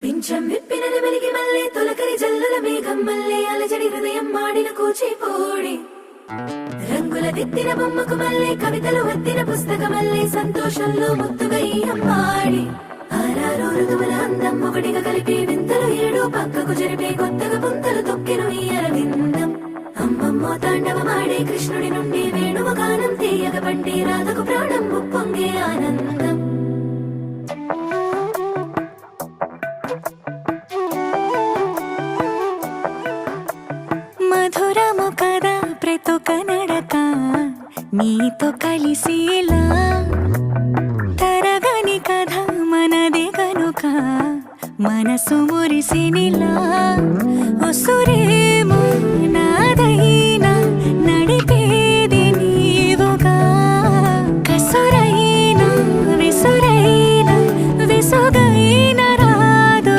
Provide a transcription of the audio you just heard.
పింఛం విప్పిన వెలిగి మల్లే తొలకరి జల్లుల మేఘం మల్లే అలజడి హృదయం మాడిన కూచిపోడి రంగుల దిద్దిన బొమ్మకు మల్లే కవితలు వత్తిన పుస్తకమల్లే సంతోషంలో ముద్దుగా ఈ అమ్మాడి ఆరారు ఋతువుల అందం ఒకటిగా కలిపి వింతలు ఏడు పక్కకు జరిపే కొత్తగా పుంతలు తొక్కెను ఈ అరవిందం అమ్మమ్మో తాండవమాడే కృష్ణుడి నుండి వేణువ గానం తీయగ పండి రాధకు ప్రాణం ఉప్పొంగే ఆనందం. మధురము కదా ప్రతొక నడక నీతో కలిసేలా తరగని కథ మనదే కనుక మనసు మురిసినిలా ఉసురే